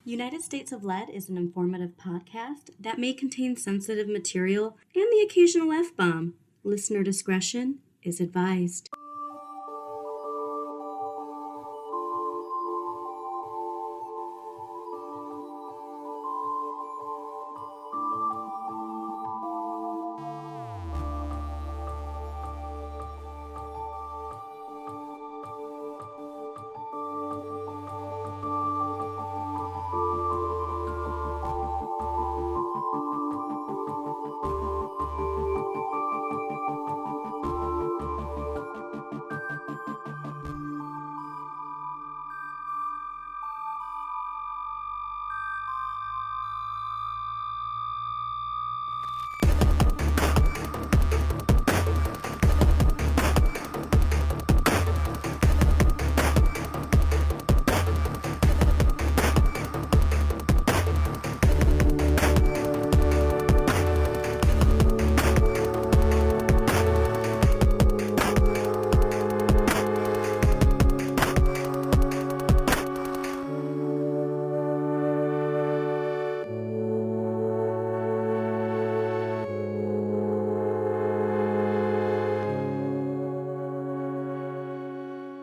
United States of Lead is an informative podcast that may contain sensitive material and the occasional F-bomb. Listener discretion is advised.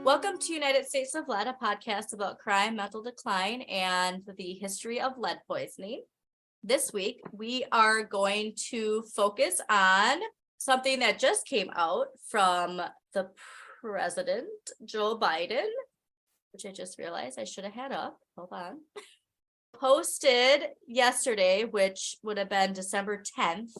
Welcome to United States of Lead, a podcast about crime, mental decline, and the history of lead poisoning. This week, we are going to focus on something that just came out from the President, Joe Biden, which I just realized I should have had up. Hold on. Posted yesterday, which would have been December 10th.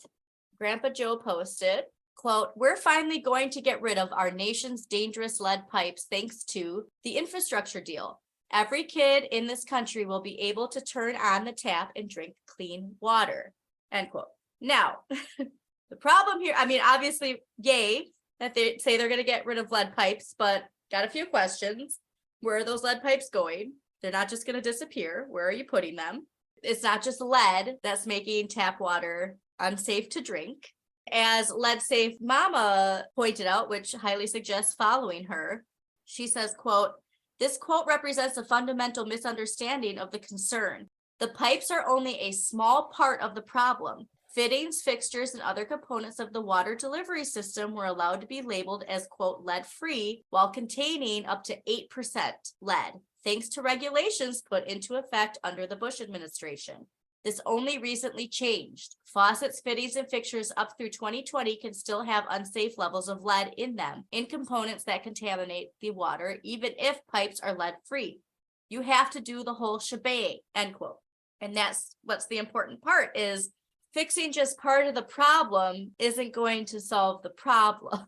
Grandpa Joe posted, quote, "We're finally going to get rid of our nation's dangerous lead pipes thanks to the infrastructure deal. Every kid in this country will be able to turn on the tap and drink clean water," end quote. Now, the problem here, obviously, yay, that they say they're going to get rid of lead pipes, but got a few questions. Where are those lead pipes going? They're not just going to disappear. Where are you putting them? It's not just lead that's making tap water unsafe to drink. As Lead Safe Mama pointed out, which highly suggests following her, she says, quote, "This quote represents a fundamental misunderstanding of the concern. The pipes are only a small part of the problem. Fittings, fixtures, and other components of the water delivery system were allowed to be labeled as, quote, lead-free while containing up to 8% lead, thanks to regulations put into effect under the Bush administration. This only recently changed. Faucets, fittings, and fixtures up through 2020 can still have unsafe levels of lead in them, in components that contaminate the water, even if pipes are lead-free. You have to do the whole shebang," end quote. And that's what's the important part, is fixing just part of the problem isn't going to solve the problem.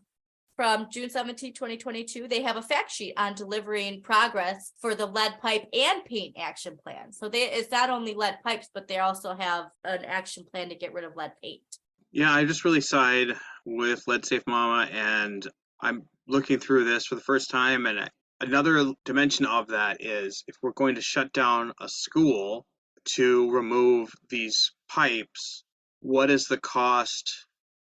From June 17, 2022, they have a fact sheet on delivering progress for the lead pipe and paint action plan. So it's not only lead pipes, but they also have an action plan to get rid of lead paint. Yeah, I just really side with Lead Safe Mama, and I'm looking through this for the first time. And another dimension of that is if we're going to shut down a school to remove these pipes, what is the cost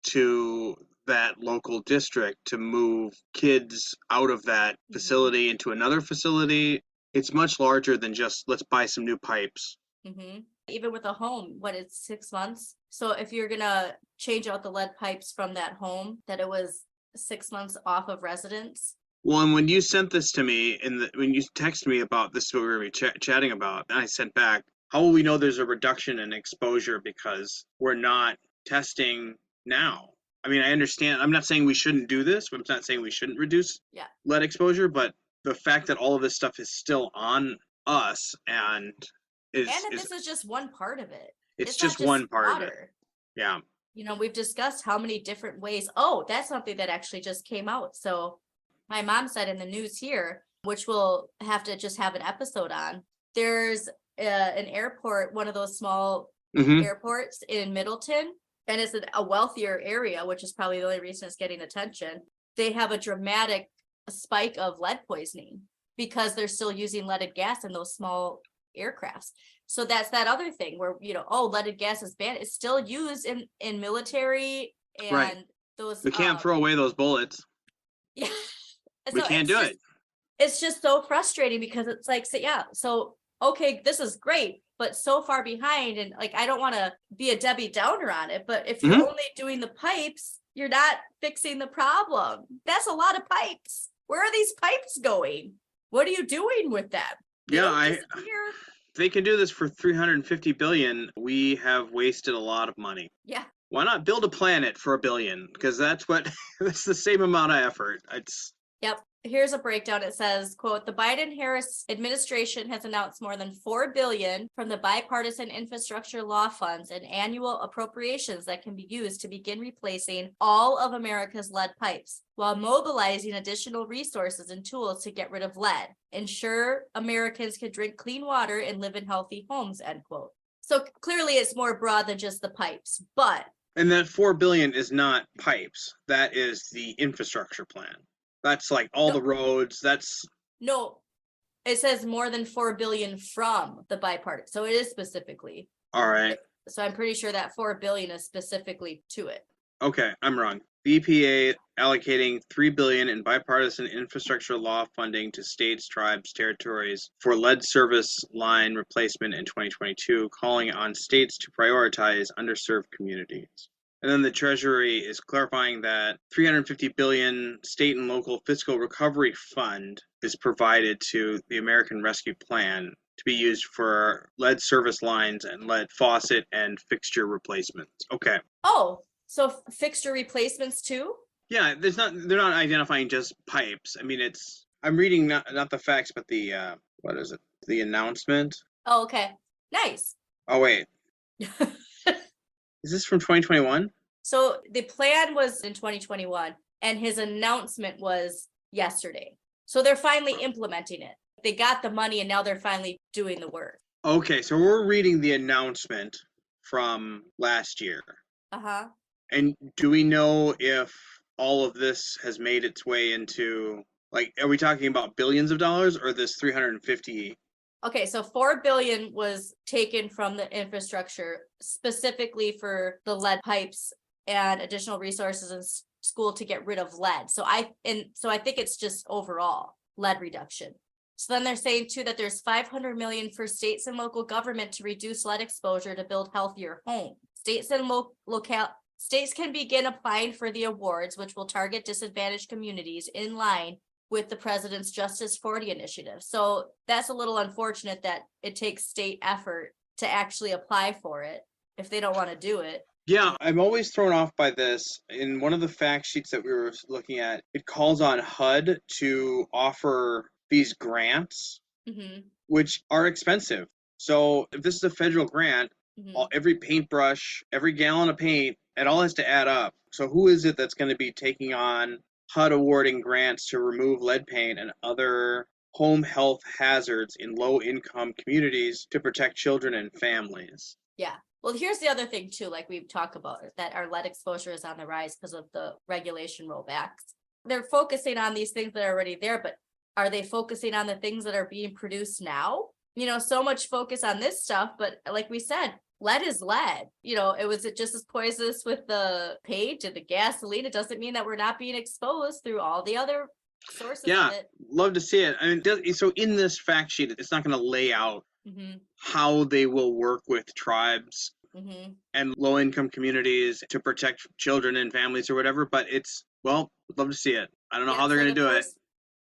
to that local district to move kids out of that facility into another facility? It's much larger than just let's buy some new pipes. Mm-hmm. Even with a home, it's 6 months. So if you're gonna change out the lead pipes from that home, that it was 6 months off of residence. Well, and when you sent this to me, when you texted me about this, what we were chatting about, and I sent back, how will we know there's a reduction in exposure because we're not testing now? I mean, I understand. I'm not saying we shouldn't do this. I'm not saying we shouldn't reduce lead exposure, but the fact that all of this stuff is still on us and this is just one part of it. It's just one part of it. Yeah. We've discussed how many different ways. Oh, that's something that actually just came out. So my mom said in the news here, which we'll have to just have an episode on, there's an airport, one of those small airports in Middleton, and it's a wealthier area, which is probably the only reason it's getting attention. They have a dramatic spike of lead poisoning because they're still using leaded gas in those small aircrafts. So that's that other thing where, leaded gas is banned. It's still used in military and those. We can't throw away those bullets. Yeah. We can't do it. It's just so frustrating because it's like, so okay, this is great, but so far behind. And like, I don't want to be a Debbie Downer on it, but if you're only doing the pipes, you're not fixing the problem. That's a lot of pipes. Where are these pipes going? What are you doing with them? They don't disappear. They can do this for 350 billion. We have wasted a lot of money. Yeah. Why not build a planet for $1 billion? Because that's the same amount of effort. Yep. Here's a breakdown. It says, quote, the Biden-Harris administration has announced more than $4 billion from the bipartisan infrastructure law funds and annual appropriations that can be used to begin replacing all of America's lead pipes, while mobilizing additional resources and tools to get rid of lead, ensure Americans can drink clean water and live in healthy homes, end quote. So clearly it's more broad than just the pipes, but. And that $4 billion is not pipes. That is the infrastructure plan. That's like all the roads. No, it says more than 4 billion from the bipartisan. So it is specifically. All right. So I'm pretty sure that 4 billion is specifically to it. Okay, I'm wrong. The EPA allocating $3 billion in bipartisan infrastructure law funding to states, tribes, territories for lead service line replacement in 2022, calling on states to prioritize underserved communities. And then the Treasury is clarifying that $350 billion state and local fiscal recovery fund is provided to the American Rescue Plan to be used for lead service lines and lead faucet and fixture replacements. Okay. Oh, so fixture replacements too? Yeah, they're not identifying just pipes. I mean, I'm reading not the facts, but the what is it? The announcement. Oh, okay. Nice. Oh wait. Is this from 2021? So the plan was in 2021 and his announcement was yesterday. So they're finally implementing it. They got the money and now they're finally doing the work. Okay, so we're reading the announcement from last year. Uh-huh. And do we know if all of this has made its way into, like, are we talking about billions of dollars or this 350? Okay, so 4 billion was taken from the infrastructure specifically for the lead pipes and additional resources in school to get rid of lead. So I think it's just overall lead reduction. So then they're saying too that there's 500 million for states and local government to reduce lead exposure to build healthier homes. States and states can begin applying for the awards, which will target disadvantaged communities in line with the president's Justice 40 initiative. So that's a little unfortunate that it takes state effort to actually apply for it if they don't want to do it. Yeah, I'm always thrown off by this. In one of the fact sheets that we were looking at, it calls on HUD to offer these grants, which are expensive. So if this is a federal grant, every paintbrush, every gallon of paint, it all has to add up. So who is it that's going to be taking on HUD awarding grants to remove lead paint and other home health hazards in low-income communities to protect children and families? Yeah. Well, here's the other thing too, like we've talked about, that our lead exposure is on the rise because of the regulation rollbacks. They're focusing on these things that are already there, but are they focusing on the things that are being produced now? You know, so much focus on this stuff, but like we said, lead is lead. You know, it was just as poisonous with the paint and the gasoline. It doesn't mean that we're not being exposed through all the other sources of it. Love to see it. I mean, so in this fact sheet, it's not going to lay out how they will work with tribes and low-income communities to protect children and families or whatever, but love to see it. I don't know how they're going to do it.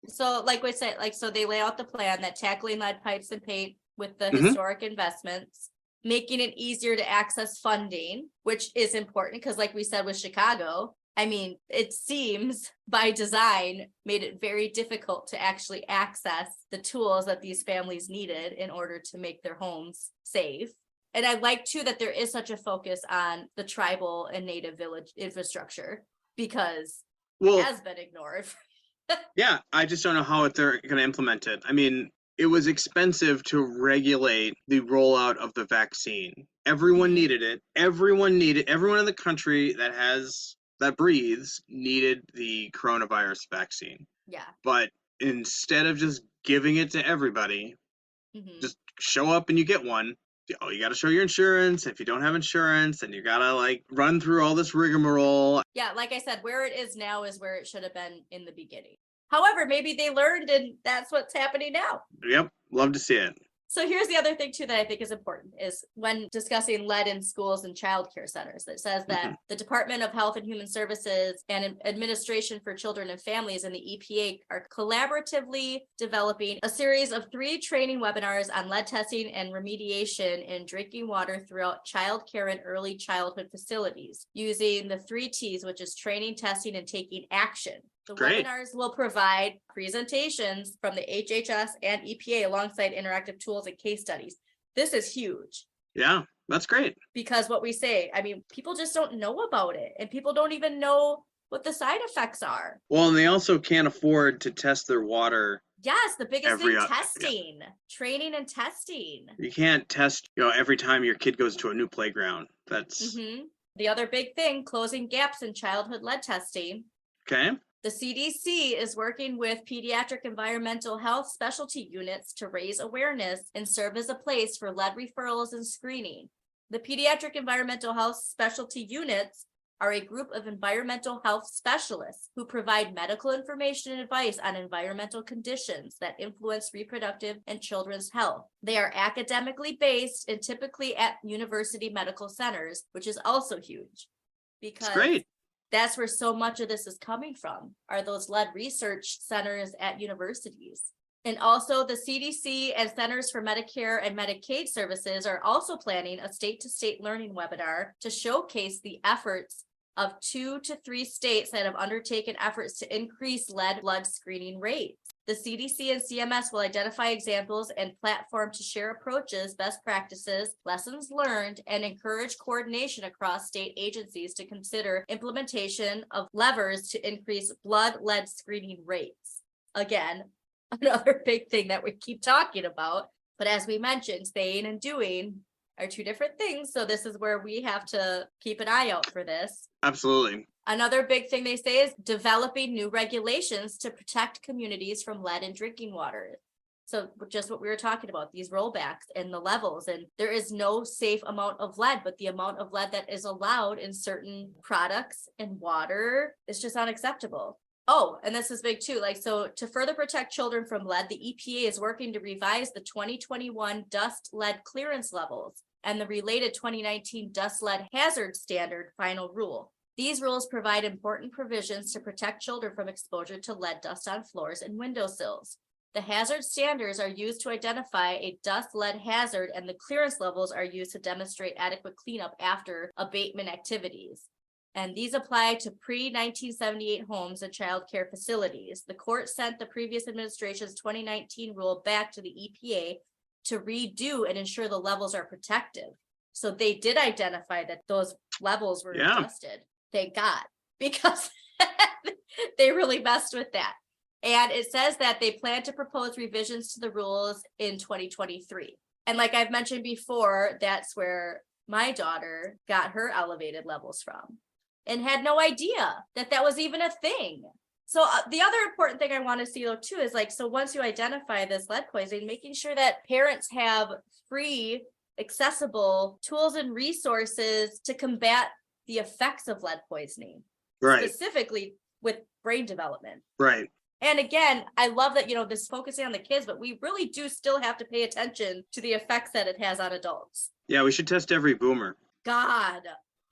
So like we said, so they lay out the plan that tackling lead pipes and paint with the historic investments, making it easier to access funding, which is important because like we said with Chicago, I mean, it seems by design made it very difficult to actually access the tools that these families needed in order to make their homes safe. And I like too that there is such a focus on the tribal and native village infrastructure because it has been ignored. Yeah, I just don't know how they're going to implement it. I mean, it was expensive to regulate the rollout of the vaccine. Everyone needed it. Everyone in the country that breathes needed the coronavirus vaccine. Yeah. But instead of just giving it to everybody, just show up and you get one. Oh, you got to show your insurance. If you don't have insurance, then you got to run through all this rigmarole. Yeah, like I said, where it is now is where it should have been in the beginning. However, maybe they learned and that's what's happening now. Yep, love to see it. So here's the other thing too that I think is important is when discussing lead in schools and child care centers. It says that the Department of Health and Human Services and Administration for Children and Families and the EPA are collaboratively developing a series of 3 training webinars on lead testing and remediation in drinking water throughout child care and early childhood facilities using the 3 T's, which is training, testing, and taking action. The Great. webinars will provide presentations from the HHS and EPA alongside interactive tools and case studies. This is huge. Yeah, that's great. Because what we say, I mean, people just don't know about it, and people don't even know what the side effects are. Well, and they also can't afford to test their water. Yes, the biggest thing, Yeah. testing, training and testing. You can't test, every time your kid goes to a new playground. That's The other big thing, closing gaps in childhood lead testing. okay. The CDC is working with pediatric environmental health specialty units to raise awareness and serve as a place for lead referrals and screening. The pediatric environmental health specialty units are a group of environmental health specialists who provide medical information and advice on environmental conditions that influence reproductive and children's health. They are academically based and typically at university medical centers, which is also huge because That's great. that's where so much of this is coming from, are those lead research centers at universities. And also the CDC and Centers for Medicare and Medicaid Services are also planning a state-to-state learning webinar to showcase the efforts of 2 to 3 states that have undertaken efforts to increase lead blood screening rates. The CDC and CMS will identify examples and platform to share approaches, best practices, lessons learned, and encourage coordination across state agencies to consider implementation of levers to increase blood lead screening rates. Again, another big thing that we keep talking about, but as we mentioned, saying and doing are 2 different things. So this is where we have to keep an eye out for this. Absolutely. Another big thing they say is developing new regulations to protect communities from lead in drinking water. So just what we were talking about, these rollbacks and the levels, and there is no safe amount of lead, but the amount of lead that is allowed in certain products and water is just unacceptable. Oh, and this is big too. So to further protect children from lead, the EPA is working to revise the 2021 dust lead clearance levels and the related 2019 dust lead hazard standard final rule. These rules provide important provisions to protect children from exposure to lead dust on floors and windowsills. The hazard standards are used to identify a dust lead hazard, and the clearance levels are used to demonstrate adequate cleanup after abatement activities. And these apply to pre-1978 homes and child care facilities. The court sent the previous administration's 2019 rule back to the EPA to redo and ensure the levels are protective. So they did identify that those levels were adjusted. Thank God, because they really messed with that. And it says that they plan to propose revisions to the rules in 2023. And like I've mentioned before, that's where my daughter got her elevated levels from and had no idea that that was even a thing. So the other important thing I want to see though too is so once you identify this lead poisoning, making sure that parents have free, accessible tools and resources to combat the effects of lead poisoning, Right. specifically with brain development. Right. And again, I love that, this focusing on the kids, but we really do still have to pay attention to the effects that it has on adults. Yeah, we should test every boomer. God.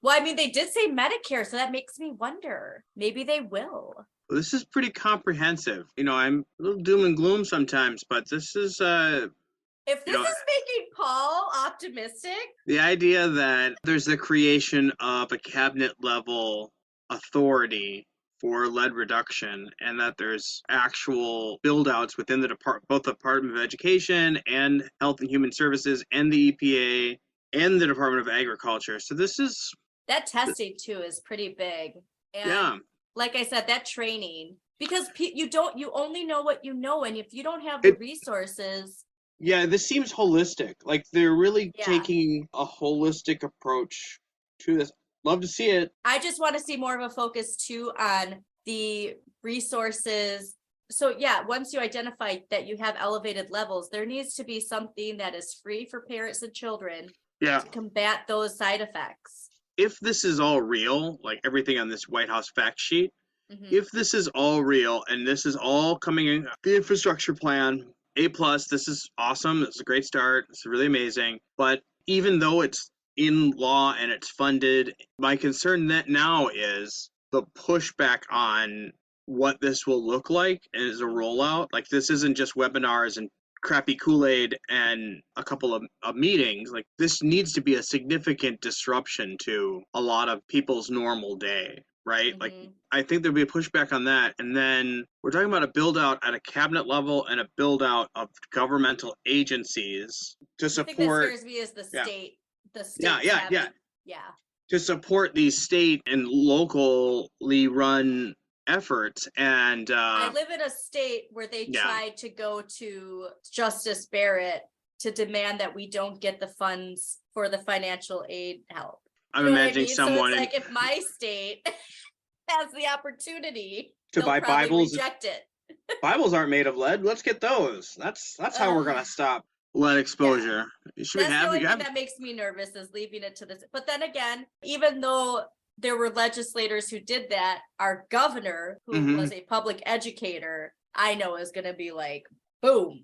Well, I mean, they did say Medicare, so that makes me wonder. Maybe they will. This is pretty comprehensive. I'm a little doom and gloom sometimes, but this is If this is making Paul optimistic. The idea that there's the creation of a cabinet level authority for lead reduction, and that there's actual build outs within the both the Department of Education and Health and Human Services and the EPA and the Department of Agriculture. So this is that testing too is pretty big. And like I said, that training, because you only know what you know, and if you don't have the resources. Yeah, this seems holistic. They're really taking a holistic approach to this. Love to see it. I just want to see more of a focus too on the resources. So once you identify that you have elevated levels, there needs to be something that is free for parents and children to combat those side effects. If this is all real, like everything on this White House fact sheet, if this is all real and this is all coming in the infrastructure plan, A plus, this is awesome. This is a great start. It's really amazing. But even though it's in law and it's funded, my concern that now is the pushback on what this will look like as a rollout. Like, this isn't just webinars and crappy Kool-Aid and a couple of meetings. Like, this needs to be a significant disruption to a lot of people's normal day, right? Like, I think there'll be a pushback on that. And then we're talking about a build out at a cabinet level and a build out of governmental agencies to support. I think that scares me is the state. The state. Yeah. To support these state and locally run efforts. And I live in a state where they tried to go to Justice Barrett to demand that we don't get the funds for the financial aid help. I'm imagining someone. So it's like if my state has the opportunity to buy Bibles, reject it. Bibles aren't made of lead. Let's get those. That's how we're gonna stop lead exposure. That's the only thing that makes me nervous is leaving it to this. But then again, even though there were legislators who did that, our governor, who was a public educator, I know is going to be like, boom,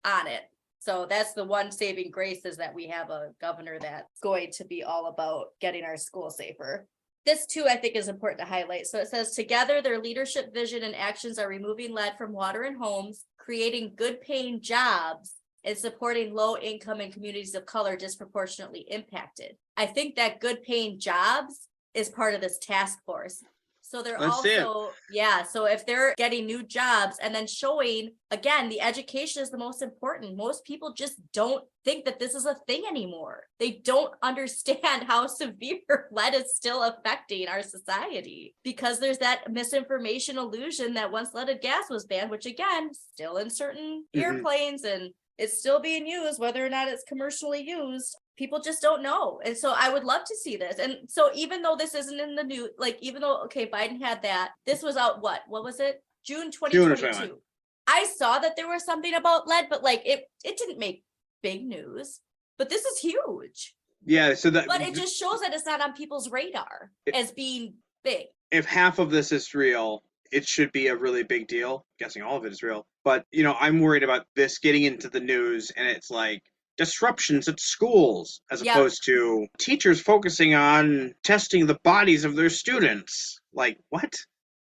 on it. So that's the one saving grace, is that we have a governor that's going to be all about getting our school safer. This too, I think, is important to highlight. So it says, together, their leadership, vision, and actions are removing lead from water and homes, creating good paying jobs, and supporting low income and communities of color disproportionately impacted. I think that good paying jobs is part of this task force. So they're so if they're getting new jobs and then showing, again, the education is the most important. Most people just don't think that this is a thing anymore. They don't understand how severe lead is still affecting our society, because there's that misinformation illusion that once leaded gas was banned, which again, still in certain airplanes, and it's still being used, whether or not it's commercially used. People just don't know. And so I would love to see this. And so even though this isn't in the news, like, even though, Biden had that, this was out, what was it? June 2022. I saw that there was something about lead, but like it didn't make big news, but this is huge. Yeah. So that, but it just shows that it's not on people's radar as being big. If half of this is real, it should be a really big deal. I'm guessing all of it is real. But, I'm worried about this getting into the news and it's like disruptions at schools, as opposed to teachers focusing on testing the bodies of their students. Like, what?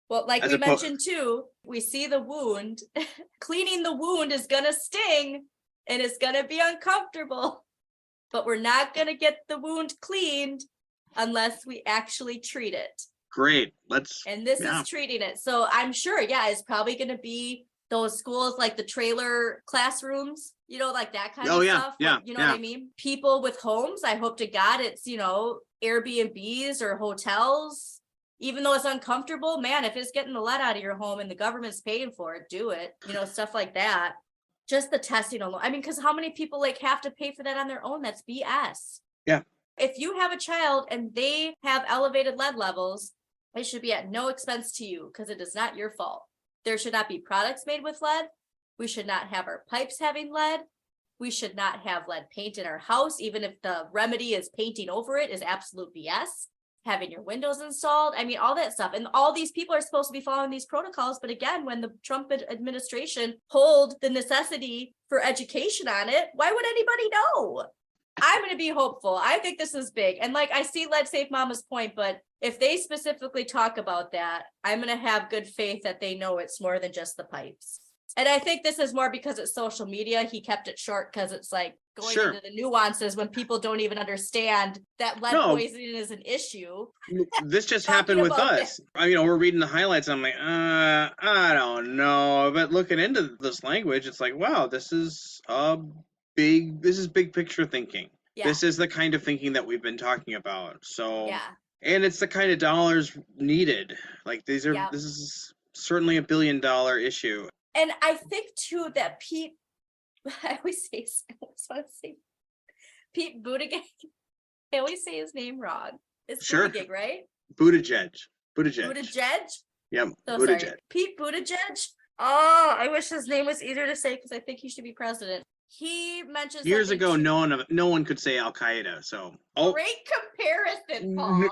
Well, like we mentioned too, we see the wound. Cleaning the wound is going to sting and it's going to be uncomfortable. But we're not going to get the wound cleaned unless we actually treat it. Great. And this is treating it. So I'm sure, it's probably going to be those schools like the trailer classrooms, like that kind of stuff. Yeah. What I mean? People with homes, I hope to God it's, Airbnbs or hotels. Even though it's uncomfortable, man, if it's getting the lead out of your home and the government's paying for it, do it. Stuff like that. Just the testing alone. I mean, because how many people have to pay for that on their own? That's BS. Yeah. If you have a child and they have elevated lead levels, it should be at no expense to you, because it is not your fault. There should not be products made with lead. We should not have our pipes having lead. We should not have lead paint in our house, even if the remedy is painting over it, is absolute BS. Having your windows installed, I mean, all that stuff. And all these people are supposed to be following these protocols. But again, when the Trump administration pulled the necessity for education on it, why would anybody know? I'm going to be hopeful. I think this is big. And I see Lead Safe Mama's point, but if they specifically talk about that, I'm going to have good faith that they know it's more than just the pipes. And I think this is more because it's social media. He kept it short because it's going into the nuances when people don't even understand that lead poisoning is an issue. This just happened with us. We're reading the highlights and I'm like, I don't know. But looking into this language, it's like, wow, this is big picture thinking. Yeah. This is the kind of thinking that we've been talking about. So, and it's the kind of dollars needed. This is certainly $1 billion issue. And I think too that Pete Buttigieg. I always say his name wrong. It's Buttigieg, right? Buttigieg. Yeah, Buttigieg. Sorry. Pete Buttigieg. Oh, I wish his name was easier to say because I think he should be president. He mentioned years ago, no one could say Al Qaeda. So great comparison, Paul.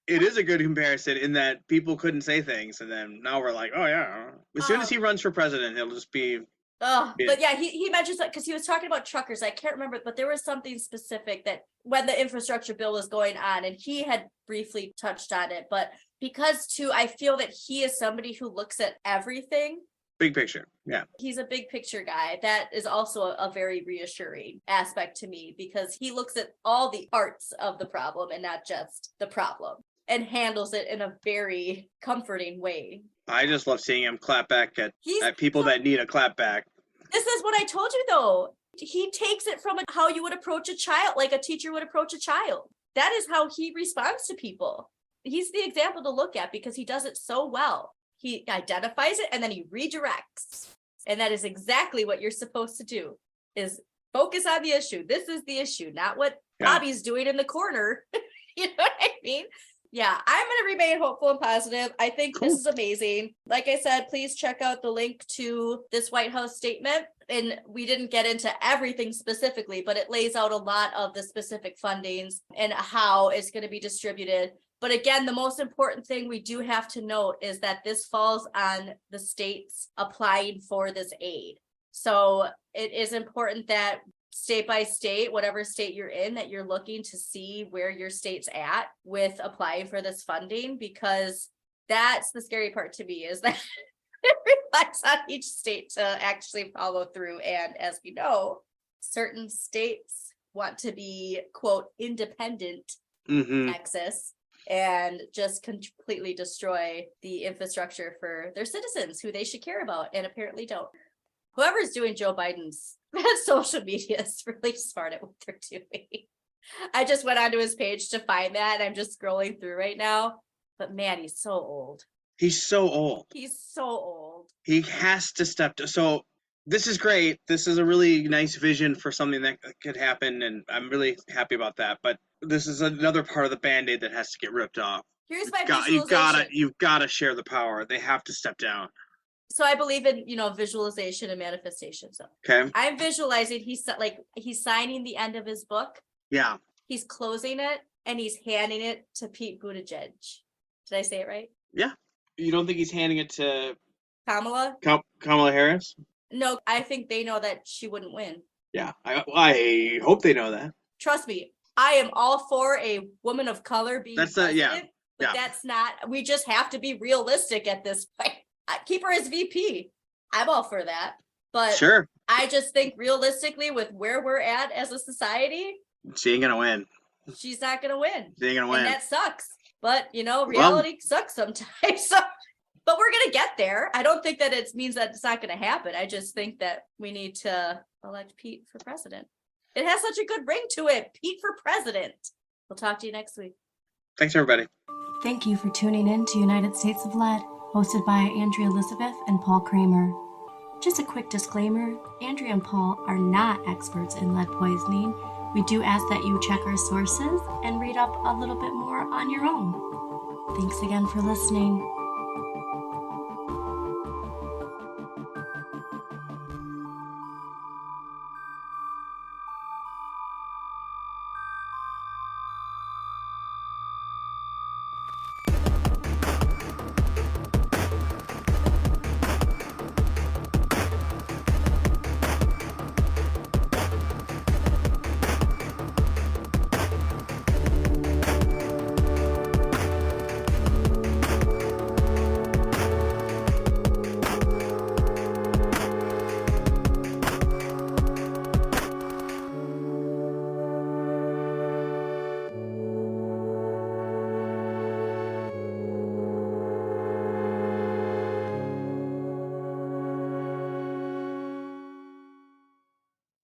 It is a good comparison in that people couldn't say things, and then now we're like, oh yeah. As soon as he runs for president, it'll just be Oh, Yeah. but yeah, he mentions that because he was talking about truckers. I can't remember, but there was something specific that when the infrastructure bill was going on, and he had briefly touched on it. But because too, I feel that he is somebody who looks at everything. Big picture. Yeah. He's a big picture guy. That is also a very reassuring aspect to me because he looks at all the parts of the problem and not just the problem, and handles it in a very comforting way. I just love seeing him clap back at He's people that need a clap back. This is what I told you though. He takes it from how you would approach a child, like a teacher would approach a child. That is how he responds to people. He's the example to look at because he does it so well. He identifies it and then he redirects. And that is exactly what you're supposed to do, is focus on the issue. This is the issue, not what Bobby's doing in the corner. You know what I mean? Yeah, I'm going to remain hopeful and positive. I think this is amazing. Like I said, please check out the link to this White House statement. And we didn't get into everything specifically, but it lays out a lot of the specific fundings and how it's going to be distributed. But again, the most important thing we do have to note is that this falls on the states applying for this aid. So it is important that state by state, whatever state you're in, that you're looking to see where your state's at with applying for this funding, because that's the scary part to me, is that it relies on each state to actually follow through. And as we know, certain states want to be, quote, independent Texas and just completely destroy the infrastructure for their citizens who they should care about and apparently don't. Whoever's doing Joe Biden's social media is really smart at what they're doing. I just went onto his page to find that, and I'm just scrolling through right now. But man, he's so old. He's so old. He's so old. He has to step to. So this is great. This is a really nice vision for something that could happen, and I'm really happy about that. But this is another part of the Band-Aid that has to get ripped off. Here's my visualization. You've got to share the power. They have to step down. So I believe in, visualization and manifestation. So Okay. I'm visualizing he's signing the end of his book. Yeah. He's closing it and he's handing it to Pete Buttigieg. Did I say it right? Yeah. You don't think he's handing it to Kamala? Kamala Harris? No, I think they know that she wouldn't win. Yeah. I hope they know that. Trust me, I am all for a woman of color being president, but that's not, we just have to be realistic at this point. Keep her as VP. I'm all for that. But sure. I just think realistically with where we're at as a society, she ain't gonna win. She's not gonna win. She ain't gonna win. And that sucks. But reality sucks sometimes. But we're gonna get there. I don't think that it means that it's not gonna happen. I just think that we need to elect Pete for president. It has such a good ring to it. Pete for president. We'll talk to you next week. Thanks, everybody. Thank you for tuning in to United States of Lead, hosted by Andrea Elizabeth and Paul Kramer. Just a quick disclaimer, Andrea and Paul are not experts in lead poisoning. We do ask that you check our sources and read up a little bit more on your own. Thanks again for listening.